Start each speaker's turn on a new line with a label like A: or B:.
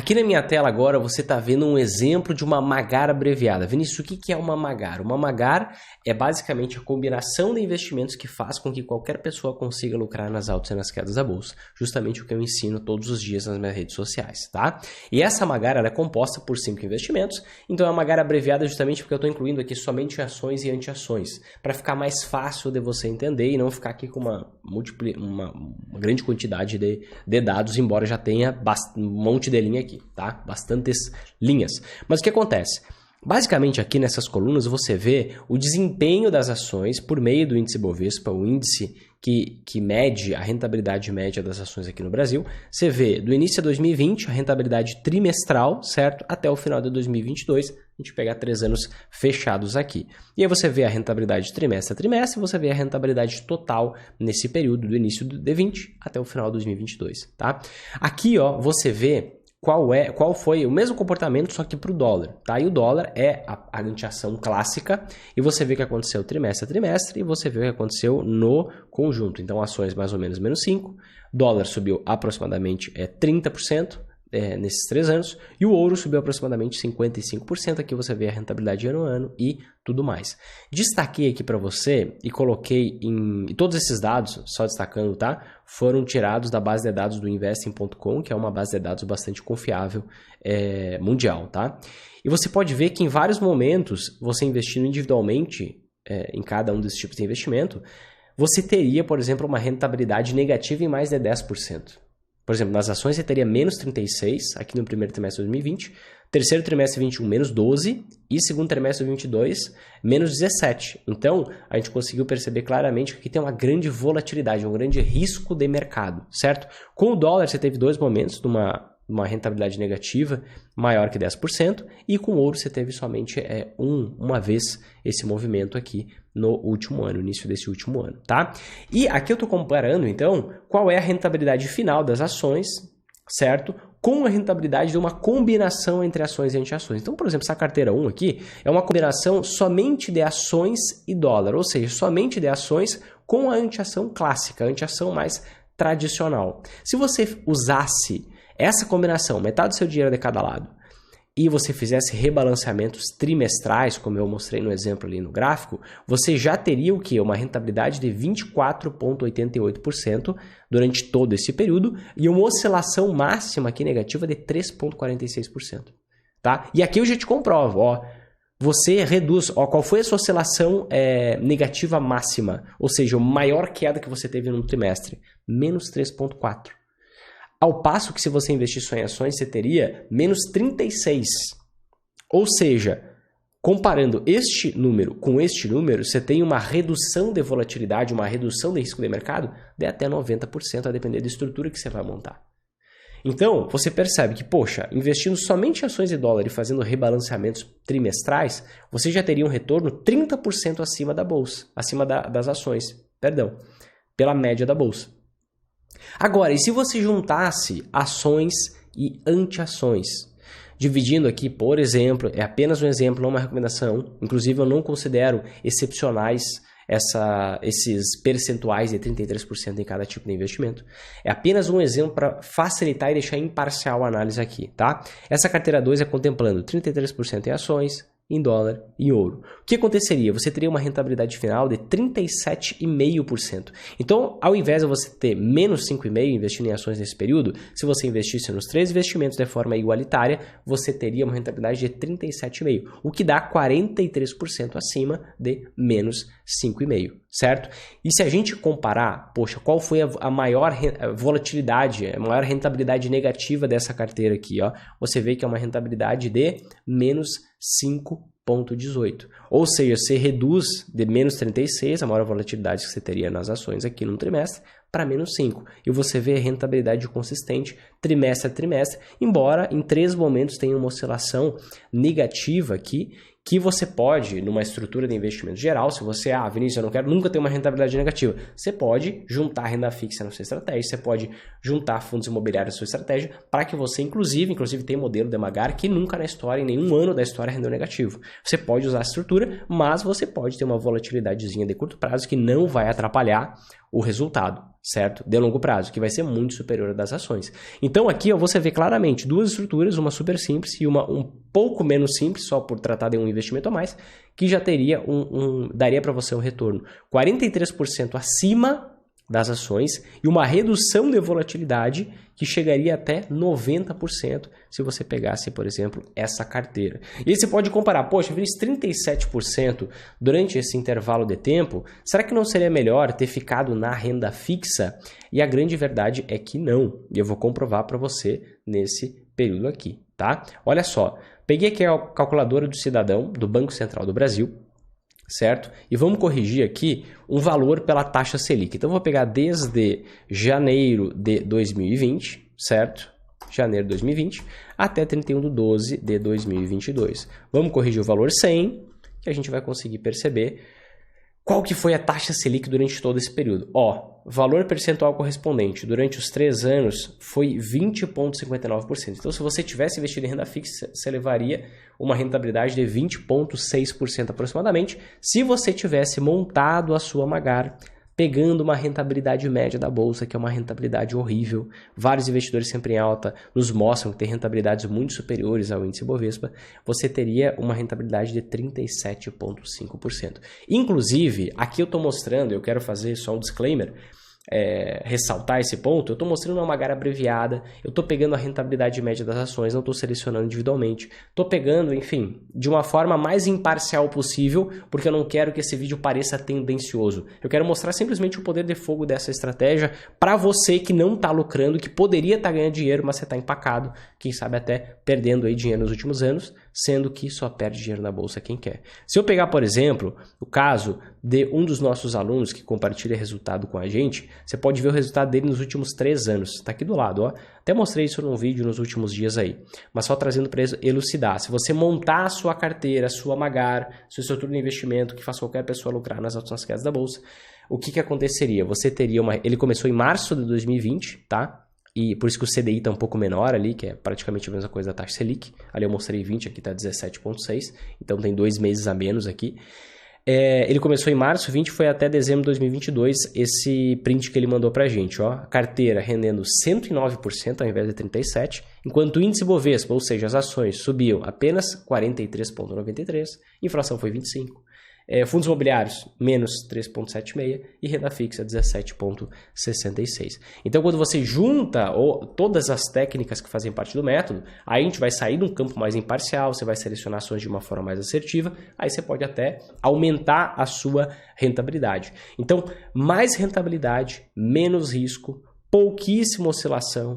A: Aqui na minha tela agora você está vendo um exemplo de uma MAGAR abreviada. Vinícius, o que é uma MAGAR? Uma MAGAR é basicamente a combinação de investimentos que faz com que qualquer pessoa consiga lucrar nas altas e nas quedas da bolsa. Justamente o que eu ensino todos os dias nas minhas redes sociais, tá? E essa MAGAR ela é composta por 5 investimentos, então é uma MAGAR abreviada justamente porque eu estou incluindo aqui somente ações e anti-ações, para ficar mais fácil de você entender e não ficar aqui com uma grande quantidade de dados, embora já tenha um monte de linha aqui, tá? Bastantes linhas. Mas o que acontece? Basicamente aqui nessas colunas você vê o desempenho das ações por meio do índice Bovespa, o índice que mede a rentabilidade média das ações aqui no Brasil. Você vê do início de 2020 a rentabilidade trimestral, certo? Até o final de 2022, a gente pegar 3 anos fechados aqui. E aí você vê a rentabilidade trimestre a trimestre, você vê a rentabilidade total nesse período do início de 20 até o final de 2022, tá? Aqui, ó, você vê qual foi o mesmo comportamento, só que para o dólar, tá? E o dólar é a anti-ação clássica, e você vê o que aconteceu trimestre a trimestre, e você vê o que aconteceu no conjunto. Então, ações mais ou menos menos 5%, dólar subiu aproximadamente 30%, nesses 3 anos, e o ouro subiu aproximadamente 55%, aqui você vê a rentabilidade ano a ano e tudo mais. Destaquei aqui para você e coloquei e todos esses dados, só destacando, tá? Foram tirados da base de dados do investing.com, que é uma base de dados bastante confiável mundial, tá? E você pode ver que em vários momentos, você investindo individualmente em cada um desses tipos de investimento, você teria, por exemplo, uma rentabilidade negativa em mais de 10%. Por exemplo, nas ações você teria menos 36, aqui no primeiro trimestre de 2020, terceiro trimestre de 21, menos 12, e segundo trimestre de 22, menos 17. Então, a gente conseguiu perceber claramente que aqui tem uma grande volatilidade, um grande risco de mercado, certo? Com o dólar, você teve 2 momentos de uma rentabilidade negativa maior que 10%, e com o ouro você teve somente uma vez esse movimento aqui no último ano, início desse último ano, tá? E aqui eu estou comparando, então, qual é a rentabilidade final das ações, certo? Com a rentabilidade de uma combinação entre ações e anti-ações. Então, por exemplo, essa carteira 1 aqui é uma combinação somente de ações e dólar, ou seja, somente de ações com a anti-ação clássica, a anti-ação mais tradicional. Se você usasse essa combinação, metade do seu dinheiro de cada lado, e você fizesse rebalanceamentos trimestrais, como eu mostrei no exemplo ali no gráfico, você já teria o quê? Uma rentabilidade de 24,88% durante todo esse período e uma oscilação máxima aqui negativa de 3,46%. Tá? E aqui eu já te comprovo, ó, você reduz, ó, qual foi a sua oscilação negativa máxima, ou seja, a maior queda que você teve no trimestre, menos 3,4%. Ao passo que se você investir só em ações, você teria menos 36. Ou seja, comparando este número com este número, você tem uma redução de volatilidade, uma redução de risco de mercado de até 90%, a depender da estrutura que você vai montar. Então, você percebe que, poxa, investindo somente em ações de dólar e fazendo rebalanceamentos trimestrais, você já teria um retorno 30% acima da bolsa, acima das ações, pela média da bolsa. Agora, e se você juntasse ações e anti-ações? Dividindo aqui, por exemplo, é apenas um exemplo, não uma recomendação. Inclusive, eu não considero excepcionais esses percentuais de 33% em cada tipo de investimento. É apenas um exemplo para facilitar e deixar imparcial a análise aqui, tá? Essa carteira 2 é contemplando 33% em ações, em dólar e em ouro. O que aconteceria? Você teria uma rentabilidade final de 37,5%. Então, ao invés de você ter menos 5,5% investindo em ações nesse período, se você investisse nos 3 investimentos de forma igualitária, você teria uma rentabilidade de 37,5%, o que dá 43% acima de menos 5,5%, certo? E se a gente comparar, poxa, qual foi a maior volatilidade, a maior rentabilidade negativa dessa carteira aqui, ó? Você vê que é uma rentabilidade de menos 5,18. Ou seja, você reduz de menos 36, a maior volatilidade que você teria nas ações aqui no trimestre, para menos 5. E você vê a rentabilidade consistente trimestre a trimestre, embora em 3 momentos tenha uma oscilação negativa aqui, que você pode, numa estrutura de investimento geral, se você, Vinícius, eu não quero nunca ter uma rentabilidade negativa, você pode juntar renda fixa na sua estratégia, você pode juntar fundos imobiliários na sua estratégia, para que você, inclusive tem modelo de MAGAR que nunca na história, em nenhum ano da história, rendeu negativo. Você pode usar a estrutura, mas você pode ter uma volatilidadezinha de curto prazo que não vai atrapalhar o resultado, certo? De longo prazo, que vai ser muito superior à das ações. Então, Então aqui ó, você vê claramente duas estruturas, uma super simples e uma um pouco menos simples, só por tratar de um investimento a mais, que já teria daria para você um retorno 43% acima das ações e uma redução de volatilidade que chegaria até 90% se você pegasse, por exemplo, essa carteira. E aí você pode comparar, poxa, eu fiz 37% durante esse intervalo de tempo, será que não seria melhor ter ficado na renda fixa? E a grande verdade é que não, e eu vou comprovar para você nesse período aqui, tá? Olha só, peguei aqui a calculadora do cidadão do Banco Central do Brasil, certo? E vamos corrigir aqui um valor pela taxa Selic. Então, eu vou pegar desde janeiro de 2020, certo? Janeiro de 2020 até 31/12 de 2022. Vamos corrigir o valor 100, que a gente vai conseguir perceber qual que foi a taxa Selic durante todo esse período. Ó, valor percentual correspondente durante os 3 anos foi 20,59%. Então, se você tivesse investido em renda fixa, você levaria uma rentabilidade de 20,6% aproximadamente, se você tivesse montado a sua Magar, pegando uma rentabilidade média da bolsa, que é uma rentabilidade horrível. Vários investidores sempre em alta nos mostram que tem rentabilidades muito superiores ao índice Bovespa. Você teria uma rentabilidade de 37,5%. Inclusive, aqui eu estou mostrando, eu quero fazer só um disclaimer, ressaltar esse ponto, eu estou mostrando uma Magar abreviada, eu estou pegando a rentabilidade média das ações, não estou selecionando individualmente, estou pegando, enfim, de uma forma mais imparcial possível, porque eu não quero que esse vídeo pareça tendencioso. Eu quero mostrar simplesmente o poder de fogo dessa estratégia para você que não está lucrando, que poderia estar ganhando dinheiro, mas você está empacado, quem sabe até perdendo aí dinheiro nos últimos anos, sendo que só perde dinheiro na bolsa quem quer. Se eu pegar, por exemplo, o caso de um dos nossos alunos que compartilha resultado com a gente, você pode ver o resultado dele nos últimos 3 anos. Está aqui do lado, ó. Até mostrei isso num vídeo nos últimos dias aí. Mas só trazendo para elucidar. Se você montar a sua carteira, a sua Magar, sua estrutura de investimento que faz qualquer pessoa lucrar nas altas quedas da bolsa, o que aconteceria? Você teria uma... Ele começou em março de 2020, tá? E por isso que o CDI está um pouco menor ali, que é praticamente a mesma coisa da taxa Selic. Ali eu mostrei 20, aqui está 17,6. Então tem 2 meses a menos aqui. Ele começou em março, 20 foi até dezembro de 2022, esse print que ele mandou pra gente, ó, carteira rendendo 109% ao invés de 37%, enquanto o índice Bovespa, ou seja, as ações, subiam apenas 43,93%, inflação foi 25%, fundos imobiliários, menos 3,76% e renda fixa, 17,66%. Então, quando você junta todas as técnicas que fazem parte do método, aí a gente vai sair de um campo mais imparcial, você vai selecionar ações de uma forma mais assertiva, aí você pode até aumentar a sua rentabilidade. Então, mais rentabilidade, menos risco, pouquíssima oscilação,